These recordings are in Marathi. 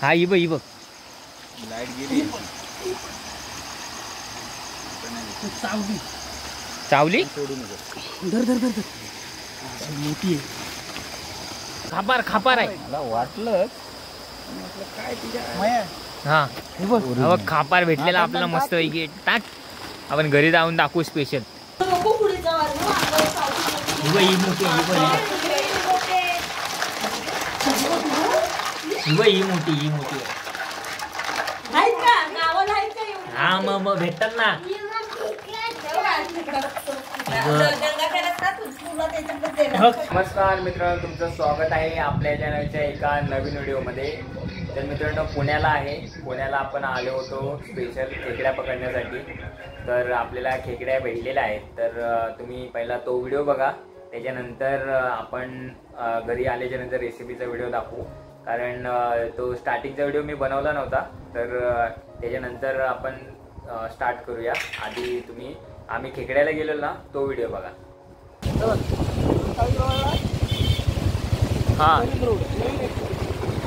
हा ही बघ लाईट गेली. चावली चावली. सोडू नको. धर धर धर धर. मोठी आहे. खापार आहे. मला वाटलं काय तुझ्या हा हे बघ खापार भेटलेला आपल्याला मस्त पैकी. टाक आपण घरी जाऊन दाखवू स्पेशल. ही मोठी हा मग भेटतात ना. नमस्कार मित्रांनो, तुमचं स्वागत आहे आपल्या चॅनलच्या एका नवीन व्हिडिओमध्ये. तर मित्रांनो, पुण्याला आपण आलो होतो स्पेशल खेकड्या पकडण्यासाठी. तर आपल्याला खेकड्या भेटलेल्या आहेत. तर तुम्ही पहिला तो व्हिडिओ बघा, त्याच्यानंतर आपण घरी आल्याच्या नंतर रेसिपीचा व्हिडिओ दाखवू. कारण तो स्टार्टिंगचा व्हिडिओ मी बनवला नव्हता. तर त्याच्यानंतर आपण स्टार्ट करूया. आधी तुम्ही आम्ही खेकड्याला गेलो ना, तो व्हिडिओ बघा. हा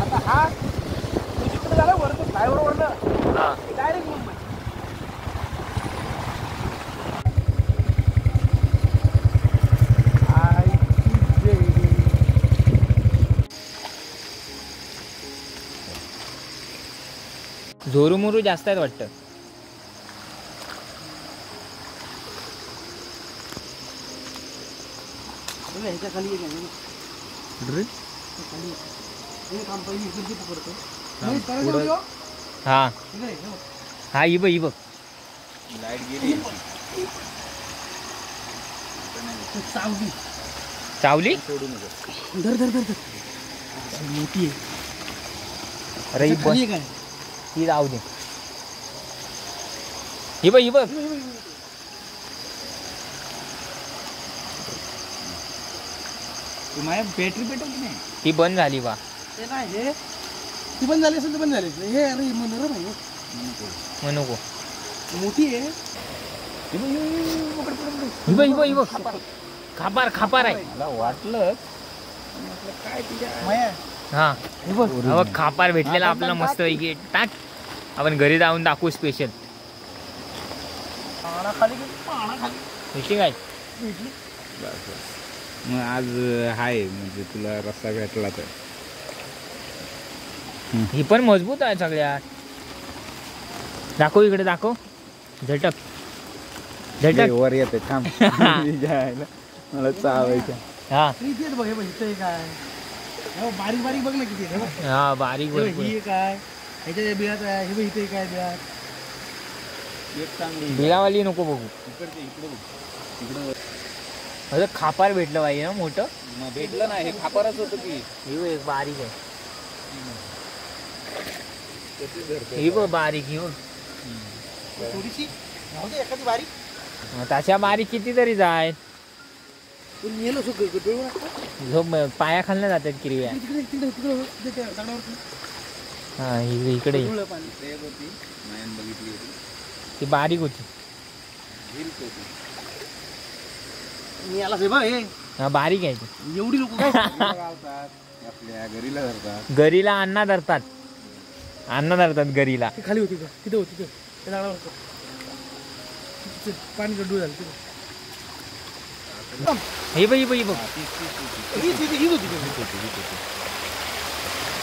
आता हा तुझ्याकडे झाला वरती फ्लायओव्हर वरनं. हा डायरेक्ट मुंबई. झोरूमुरू जास्त आहेत वाटतं. ह्याच्या खाली एक आहे ना. खाली हे काम पहिली इकडची पकडतो. हा हा ही बघ लाईट गेली. चावली. सोडू नको. धर धर धर धर. मोठी आहे. अरे ही खाली एक आहे. ही जाऊ दे. ही बघ माझ्या बॅटरी पेटवली नाही. ती बंद झाली बा. ते नाही हे ती बंद झाली असेल तर बंद झाली. हे अरे नरम आहे. मग नको. मोठी आहे. ही बघ खापार आहे. मला वाटलं काय तुझ्या हा हे बघ खापार भेटलेला आपल्याला मस्त पैकी. टाक आपण घरी जाऊन दाखवू स्पेशल. पाण्याखाली भेटली काय? मग आज हाय म्हणजे तुला रस्ता भेटला तर. ही पण मजबूत आहे सगळ्यात. दाखव इकडे दाखव. झटक वर येते थांब. मला चावायचं. हा किती आहेत बघ. हे बघ इथं काय बारीक बारीक बघ ना किती आहे. हा बारीक ही काय ह्याच्या बिळात आहे. हे बघ इथे काय बिळात. एक चांगली बिळावाली नको बघू. इकडे अरे खापार भेटलं पाहिजे ना मोठं. भेटलं नाही. हे खापारच होतं की. ही एक बारीक आहे. ही बघ बारीक. ही बघ थोडीशी राहू दे एखादी बारीक. त्याच्या बारीक किती तरी जाय. नेलो झोप पाया खालनं जातात किरव्या. हा इकडे ती बारीक होती. हा बारीक आहे ती. एवढी लोक आपल्या घरीला धरतात. गरीला अण्णा धरतात गरीला. खाली होती का तिथं होती. पाणी गड्डू झालं तिथं. ही बघ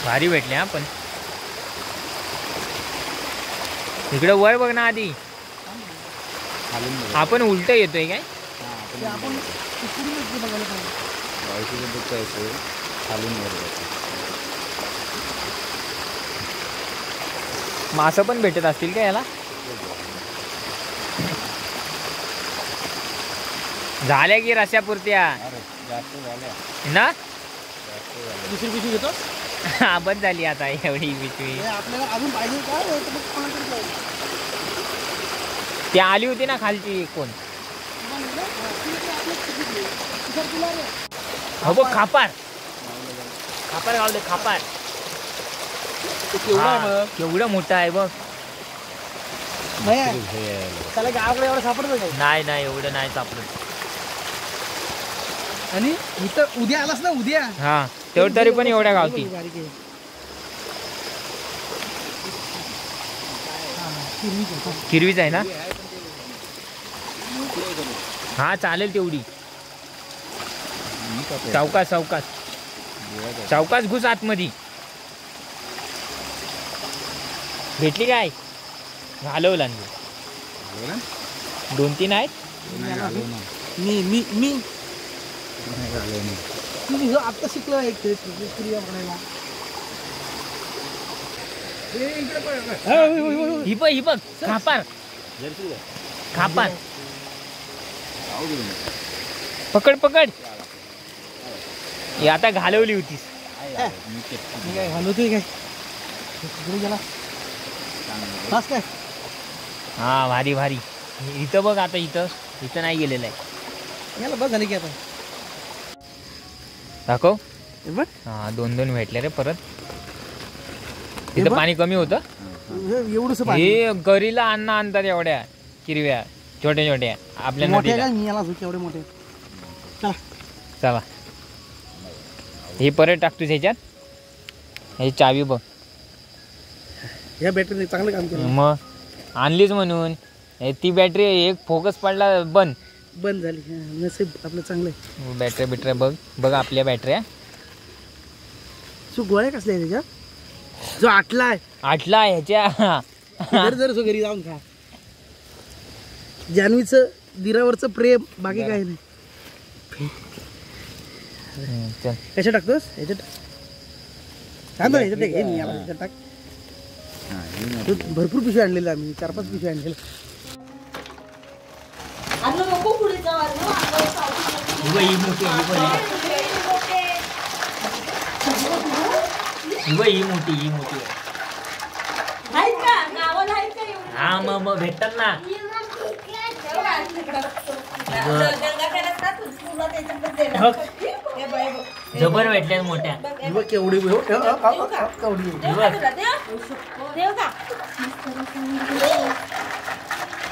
भारी भेटले. हा पण इकडे वर बघ ना आधी. आपण उलट येतोय काय? आपण बघायला पाहिजे. मासं पण भेटत असतील का याला? झाल्या की रस्यापुरत्या ना. दुसरी पिशवी घेतो. हा बंद झाली आता एवढी पिशवी. आपल्याला अजून पाहिजे का? ती आली होती ना खालची कोण. हो बघ खापार गावले. खापार केवढा मोठा आहे बघ. त्याला गावाकडे एवढं सापडत नाही एवढं नाही सापडत. आणि इथं उद्या आलास ना उद्या. हा तेवढं तरी पण एवढ्या गावती. किरवीच आहे ना? हा चालेल तेवढी. सावकाश सावकाश सावकाश घुस आतमध्ये. भेटली काय? घालवला 2-3 आहेत. मी आता शिकलो एक क्रिया बनायला. ही बघ खापार खापार. पकड ही आता घालवली होतीस. मी काय घालवतोय काय गेला काय? हा भारी भारी. इथं बघ आता इथं नाही गेलेलं आहे. याला बस झाली की आता दाखव. बघ हा 2 भेटले रे परत. तिथं पाणी कमी होतं. एवढंच हे गरीला आणतात एवढ्या किरव्या छोट्या आपल्या मोठ्या नदीला. काय मी याला झुक एवढे मोठे. चला हे परत टाकतो ह्याच्यात. हे चावी बघ. या बॅटरीने चांगलं काम केलं. मग आणलीच म्हणून ती बॅटरी एक फोकस पडला बंद झाली. नसीब आपलं चांगलं आहे. बॅटऱ्या बघ आपल्या बॅटऱ्या. सो गोळ्या कसल्या आहे त्याच्या? जो आटला ह्याच्या. जर सो घरी जाऊन खा. जान्हवीचं दिरावरचं प्रेम बाकी काही नाही. चल कशा टाकतोस? ह्याच्यात टाक. ह्याच्यात टाक. भरपूर पिशवी आणलेलं आम्ही 4-5 पिशवी आणलेलं. ही मोठी हा मग भेटतात ना. जबर भेटल्या मोठ्या. केवढी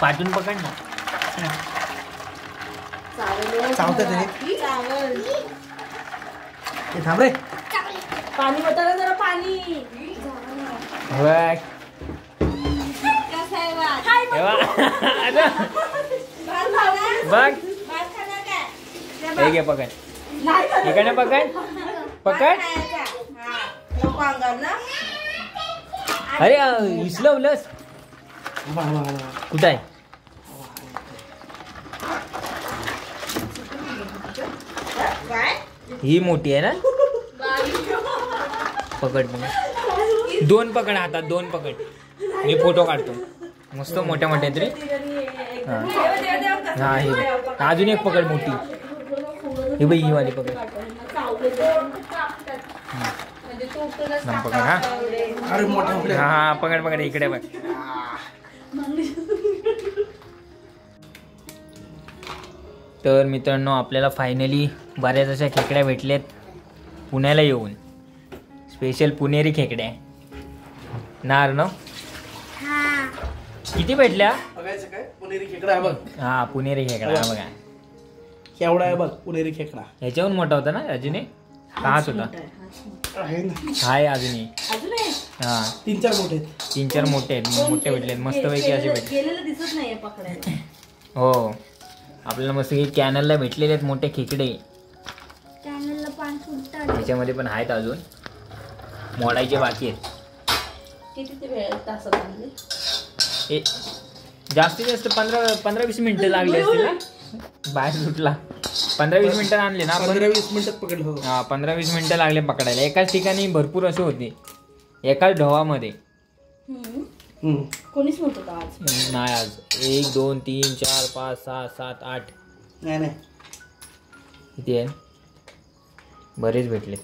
पाठून पकड ना. चावतात ते थांब रे. पाणी बटाला जरा पाणी. बघ हे घे पकड. इकडे पकड. अरे हिसलवलंस कुठं आहे? ही मोठी आहे ना. पकड 2 पकड हातात 2 पकड. मी फोटो काढतो. मस्त मोठ्या तरी. हा हे अजून एक पकड मोठी. हे बाई ही वाली पकड. पकड हा पकड इकडे बघ. तर मित्रांनो आपल्याला फायनली बऱ्याच अशा खेकड्या भेटल्यात पुण्याला येऊन. स्पेशल पुणेरी खेकड्या नार ना. किती भेटल्या? बघायचं काय? पुणेरी खेकडा आहे बघ. हा पुणेरी खेकडा बघा. केवढा आहे बघ पुणेरी खेकडा. ह्याच्याहून मोठा होता ना अजूनही. हाच होता. हाय अजूनही. हा 3-4 मोठे. 3-4 मोठे भेटले. मस्त पैकी असे भेटले. हो आपल्याला मस्त कॅनलला भेटलेले आहेत मोठे खेकडे. त्याच्यामध्ये पण आहेत अजून मोडायचे बाकी आहेत. जास्तीत जास्त 15-20 मिनिटं लागली असतील ना. बाहेर सुटला 15-20 मिनिटं आणले ना. 15-20 मिनिटात पकडलं. हा 15-20 मिनिटं लागले पकडायला. एकाच ठिकाणी भरपूर असे होते एकाच ढवामध्ये. कोणीच नव्हतं आज. नाही आज 1 2 3 4 5 6 7 8 नाही किती आहे? बरेच भेटले.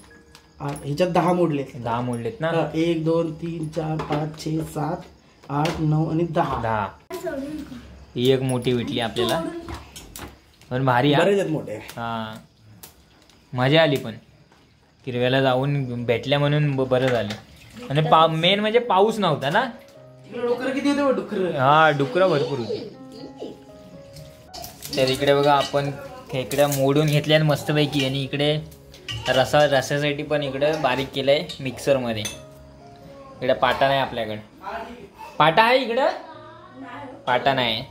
ह्याच्यात 10 मोडले. 10 मोडलेत ना. 1 2 3 4 5 6 7 8 9 आणि 10. ही एक मोठी भेटली आपल्याला पण भारी. बरेच मोठे. हा मजा आली पण किरव्याला जाऊन भेटल्या म्हणून बरं झालं. आणि मेन म्हणजे पाऊस नव्हता ना. डुकर किती होते? डुकर हा डुकरं भरपूर होती. तर इकडे बघा आपण खेकड्या मोडून घेतल्या मस्तपैकी. आणि इकडे रसासाठी पण इकडे बारीक केलंय मिक्सरमध्ये. इकडे पाटा नाही आपल्याकडे. पाटा आहे इकडं पाटा नाही,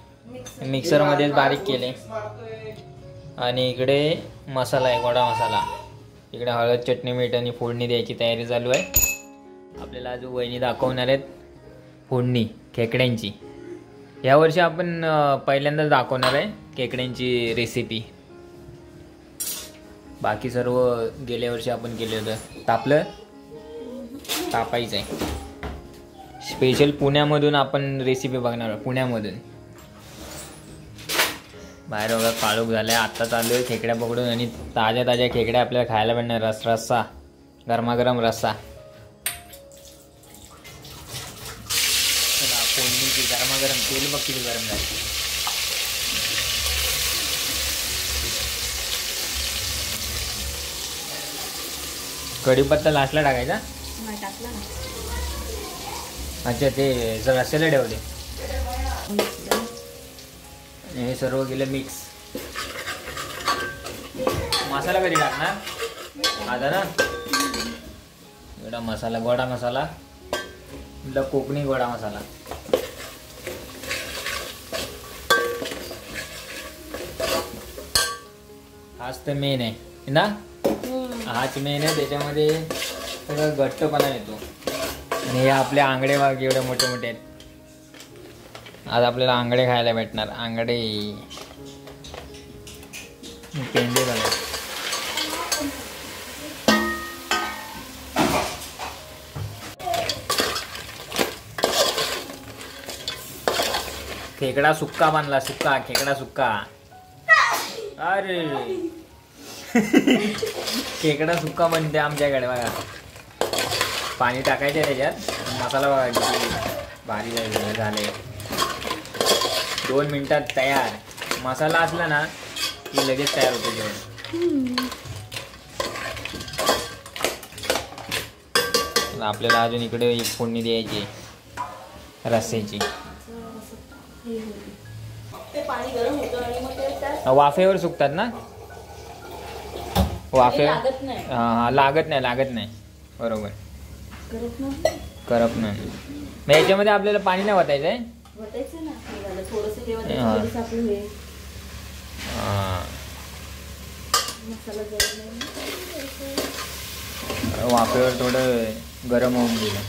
मिक्सरमध्येच बारीक केले. आणि इकडे मसाला आहे, गोडा मसाला. इकडे हळद, चटणी, मीठ आणि फोडणी द्यायची तयारी चालू आहे. आपल्याला अजून वहिनी दाखवणार आहेत फोडणी खेकड्यांची. यावर्षी आपण पहिल्यांदाच दाखवणार आहे खेकड्यांची रेसिपी. बाकी सर्व गेल्या वर्षी आपण केलं होतं. तापायचं आहे. स्पेशल पुण्यामधून आपण रेसिपी बघणार आहोत. पुण्यामधून बाहेर बघा काळोख झालाय. आत्ता चालू आहे खेकड्या पकडून आणि ताज्या ताज्या खेकड्या आपल्याला खायला भेटणार. रस्सा, गरमागरम रस्सा. फोडणीची गरमागरम तेल बघ किती गरम झालं. कढीपत्ता लास्टला टाकायचा. अच्छा, ते रस्स्याला ठेवले. हे सर्व केलं मिक्स. मसाला कधी टाकणार आता ना? एवढा मसाला, गोडा मसाला, कोकणी गोडा मसाला. हाच तर मेन आहे ना, हाच मेन आहे. त्याच्यामध्ये सगळं घट्टपणा येतो. आणि हे आपले आंगडे वाघ एवढे मोठे मोठे आहेत. आज आपल्याला आंगडे खायला भेटणार. आंगडे पेंडे बघा. खेकडा सुक्का बांधला. सुक्का खेकडा सुक्का. अरे खेकडा सुक्का बनते आमच्याकडे बघा. पाणी टाकायचं त्याच्यात. मसाला बघा किती भारी झाले. 2 मिनिटात तयार. मसाला असला ना की लगेच तयार होते जेवण. आपल्याला अजून इकडे एक फोडणी द्यायची रस्स्याची. वाफेवर सुकतात ना? वाफे हा लागत नाही. बरोबर, करप नाही. मग याच्यामध्ये आपल्याला पाणी नाही वाटायचं आहे. वाफेवर थोडं गरम होऊन गेलं.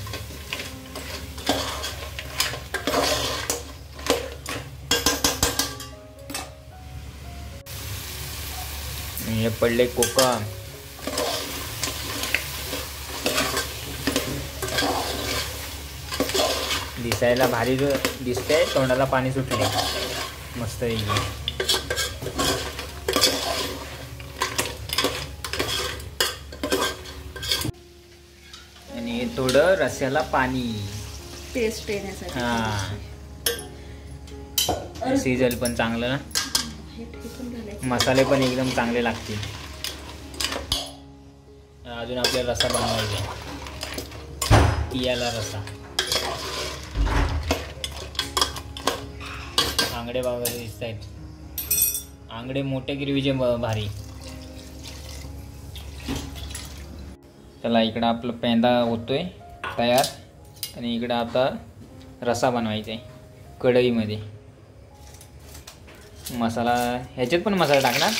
हे पडले कोकम. दिसायला भारी दिसतंय. तोंडाला पाणी सुटले मस्त. आणि हे थोडं रस्स्याला पाणी टेस्ट येण्यासाठी. हा, सीजल पण चांगलं ना. मसाले पण एकदम चांगले लागतील. अजून आपल्याला रस्सा बनवायचा. पियाला रस्सा. आंगडे वगैरे दिसत आहेत. आंगडे मोठे गिरवीचे भारी. चला इकडं आपलं पेंदा होतोय तयार. आणि इकडं आता रस्सा बनवायचा आहे कढईमध्ये. मसाला ह्याच्यात पण मसाला टाकणार.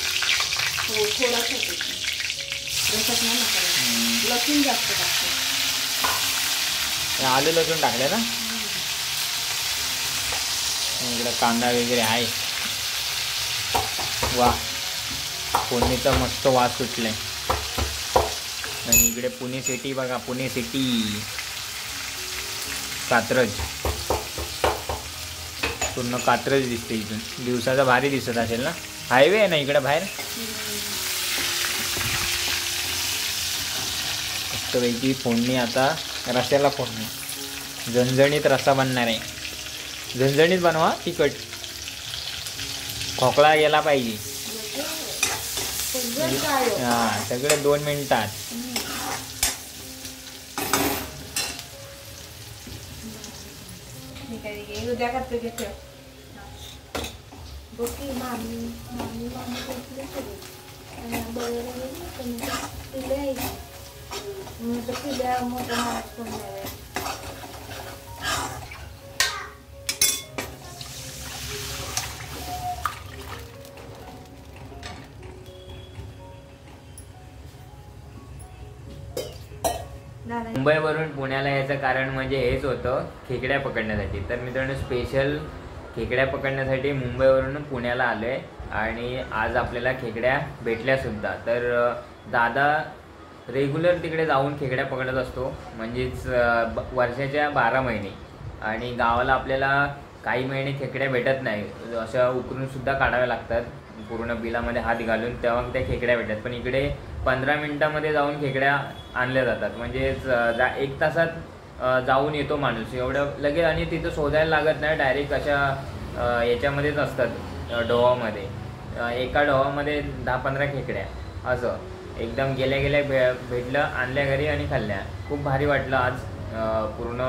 आलं लसूण टाकलं ना. इकडं कांदा वगैरे आहे. वा, फोडणीचा मस्त वास सुटलाय. आणि इकडे पुणे सिटी बघा. पुणे सिटी, कात्रज. पूर्ण कात्रज दिसते इथून. दिवसाचा भारी दिसत असेल ना. हायवे आहे ना इकडे बाहेर. मस्तपैकी फोडणी. आता रस्स्याला फोडणी. झणझणीत रस्सा बनणार आहे. झणझणीत बनवा. तिखट खोकला गेला पाहिजे. हा, सगळे 2 मिनिटात. उद्या करतो घेतो. मुंबईवरून पुण्याला यायचं कारण म्हणजे हेच होतं, खेकड्या पकडण्यासाठी. तर मित्रांनो स्पेशल खेकड्या पकडण्यासाठी मुंबईवरून पुण्याला आलो आहे आणि आज आपल्याला खेकड्या भेटल्यासुद्धा. तर दादा रेग्युलर तिकडे जाऊन खेकड्या पकडत असतो, म्हणजेच वर्षाच्या 12 महिने. आणि गावाला आपल्याला काही महिने खेकड्या भेटत नाही, अशा उकरूनसुद्धा काढाव्या लागतात पूर्ण बिलामध्ये हात घालून, तेव्हा त्या खेकड्या भेटतात. पण इकडे 15 मिनिटामध्ये जाऊन खेकड्या आणल्या जातात, म्हणजेच 1 तासात जाऊन येतो माणूस एवढं लगेच. आणि तिथं शोधायला लागत नाही, डायरेक्ट अशा याच्यामध्येच असतात डोहामध्ये. एका डोहामध्ये 10-15 खेकड्या असं एकदम गेल्या गेल्या भेटलं, आणल्या घरी आणि खाल्ल्या. खूप भारी वाटलं आज. पूर्ण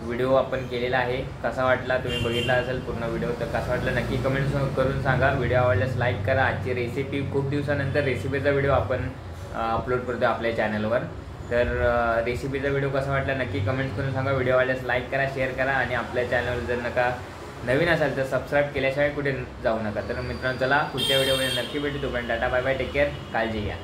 व्हिडिओ आपण केलेला आहे. कसा वाटला तुम्ही बघितला असेल पूर्ण व्हिडिओ, तर कसा वाटला नक्की कमेंट करून सांगा. व्हिडिओ आवडल्यास लाईक करा. आजची रेसिपी खूप दिवसानंतर रेसिपीचा व्हिडिओ आपण अपलोड करतो आपल्या चॅनलवर. तर रेसिपीचा व्हिडिओ कसा वाटला नक्की कमेंट करून सांगा. व्हिडिओ आवडल्यास लाईक करा, शेअर करा आणि आपल्या चॅनलवर जर नवीन असाल तर सबस्क्राईब केल्याशिवाय कुठे जाऊ नका. तर मित्रांनो चला पुढच्या व्हिडिओमध्ये नक्की भेटू. तोपर्यंत टाटा बाय बाय, टेक केअर, काळजी घ्या.